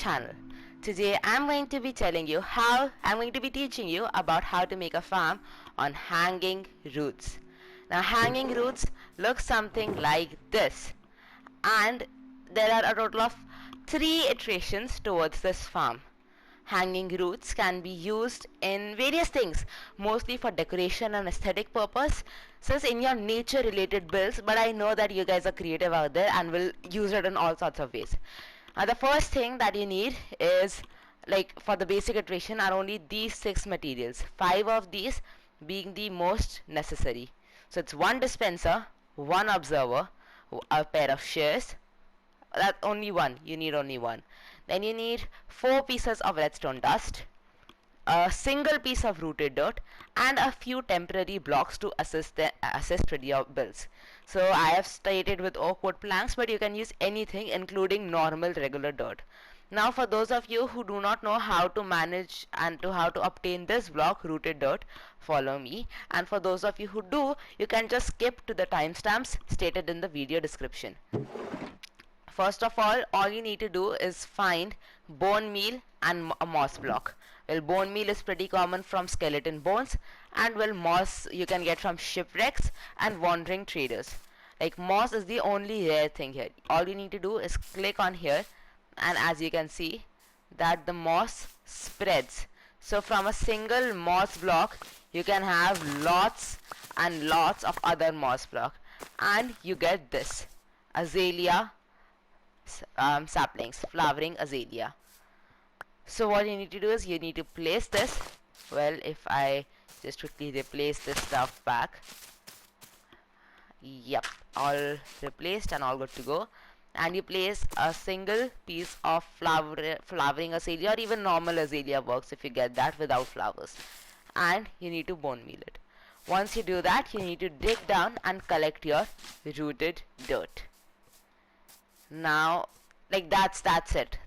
channel. Today I'm going to be teaching you about how to make a farm on hanging roots. Now hanging roots look something like this, and there are a total of 3 iterations towards this farm. Hanging roots can be used in various things, mostly for decoration and aesthetic purpose, since in your nature related builds, but I know that you guys are creative out there and will use it in all sorts of ways. The first thing that you need is, like for the basic iteration, are only these 6 materials, 5 of these being the most necessary. So it's one dispenser, one observer, a pair of shears. That's only one, you need only one. Then you need 4 pieces of redstone dust, a single piece of rooted dirt, and a few temporary blocks to assist with your builds. So I have stated with oak wood planks, but you can use anything including normal regular dirt. Now for those of you who do not know how to manage and how to obtain this block, rooted dirt, follow me, and for those of you who do, you can just skip to the timestamps stated in the video description. First of all you need to do is find bone meal and a moss block. Well, bone meal is pretty common from skeleton bones, and well, moss you can get from shipwrecks and wandering traders. Like, moss is the only rare thing here. All you need to do is click on here, and as you can see that the moss spreads. So from a single moss block you can have lots and lots of other moss block, and you get this azalea saplings, flowering azalea. So what you need to do is you need to place this. Well, if I just quickly replace this stuff back, yep, all replaced and all good to go. And you place a single piece of flowering azalea, or even normal azalea works if you get that without flowers, and you need to bone meal it. Once you do that, you need to dig down and collect your rooted dirt. Now, like, that's it.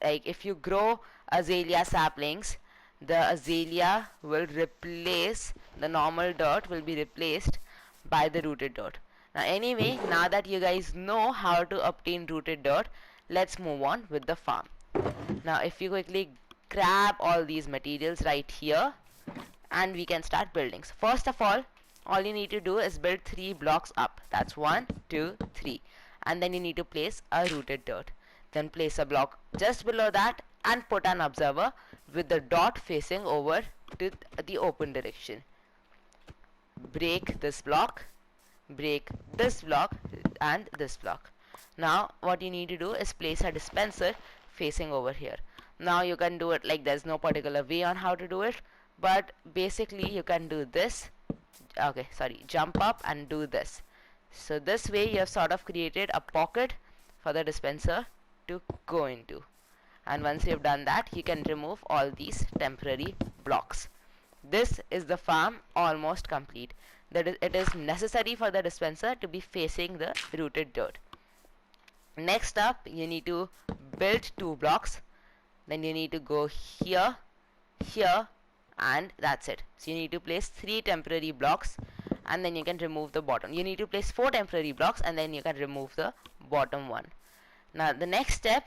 Like, if you grow azalea saplings, the azalea will replace the normal dirt, will be replaced by the rooted dirt. Now anyway, now that you guys know how to obtain rooted dirt, let's move on with the farm. Now if you quickly grab all these materials right here, and we can start building. So first of all you need to do is build 3 blocks up. That's 1, 2, 3. And then you need to place a rooted dirt. Then place a block just below that and put an observer with the dot facing over to the open direction. Break this block, break this block, and this block. Now what you need to do is place a dispenser facing over here. Now you can do it like, there's no particular way on how to do it, but basically you can do this. Okay, sorry, jump up and do this. So this way you have sort of created a pocket for the dispenser to go into. And once you have done that, you can remove all these temporary blocks. This is the farm almost complete. It is necessary for the dispenser to be facing the rooted dirt. Next up, you need to build 2 blocks. Then you need to go here, here, and that's it. So you need to place 3 temporary blocks, and then you can remove the bottom. You need to place 4 temporary blocks, and then you can remove the bottom one. Now the next step,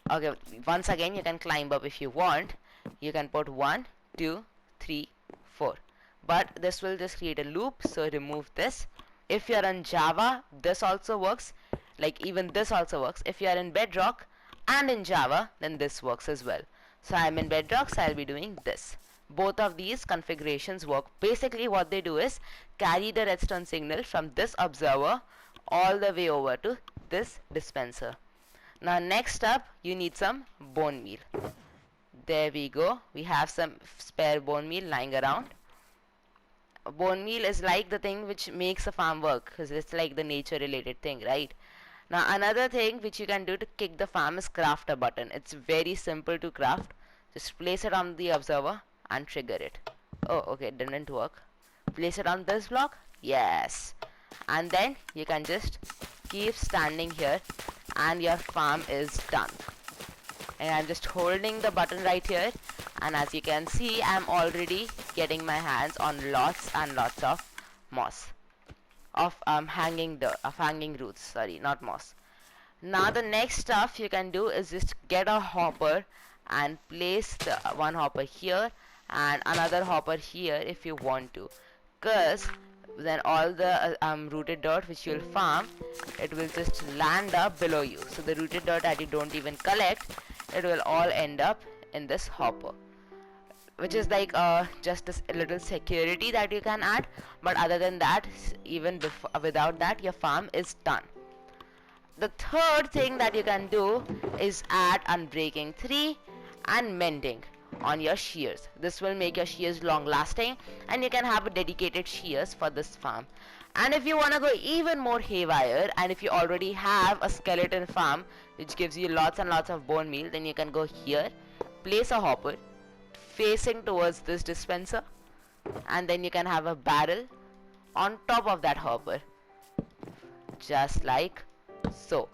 okay, once again you can climb up if you want. You can put 1, 2, 3, 4, but this will just create a loop, so remove this. If you are in Java, this also works. Like, even this also works. If you are in Bedrock and in Java, then this works as well. So I'm in Bedrock, so I'll be doing this. Both of these configurations work. Basically what they do is carry the redstone signal from this observer all the way over to this dispenser. Now next up, you need some bone meal. There we go, we have some spare bone meal lying around. Bone meal is like the thing which makes a farm work, because it's like the nature related thing, right? Now another thing which you can do to kick the farm is craft a button. It's very simple to craft. Just place it on the observer and trigger it. Oh, okay, it didn't work. Place it on this block. Yes. And then you can just keep standing here and your farm is done. And I'm just holding the button right here, and as you can see, I'm already getting my hands on lots and lots of moss, of hanging roots, sorry, not moss. Now the next stuff you can do is just get a hopper and place the one hopper here and another hopper here if you want to, because then all the rooted dirt which you'll farm, it will just land up below you. So the rooted dirt that you don't even collect, it will all end up in this hopper, which is like just a little security that you can add. But other than that, even without that, your farm is done. The third thing that you can do is add unbreaking 3 and mending on your shears. This will make your shears long lasting and you can have a dedicated shears for this farm. And if you want to go even more haywire, and if you already have a skeleton farm which gives you lots and lots of bone meal, then you can go here, place a hopper facing towards this dispenser, and then you can have a barrel on top of that hopper, just like so.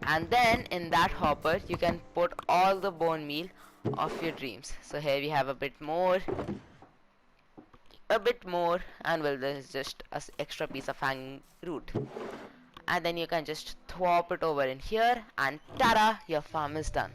And then in that hopper you can put all the bone meal of your dreams. So here we have a bit more, and well, there's just an extra piece of hanging root, and then you can just thwop it over in here, and ta-da, your farm is done.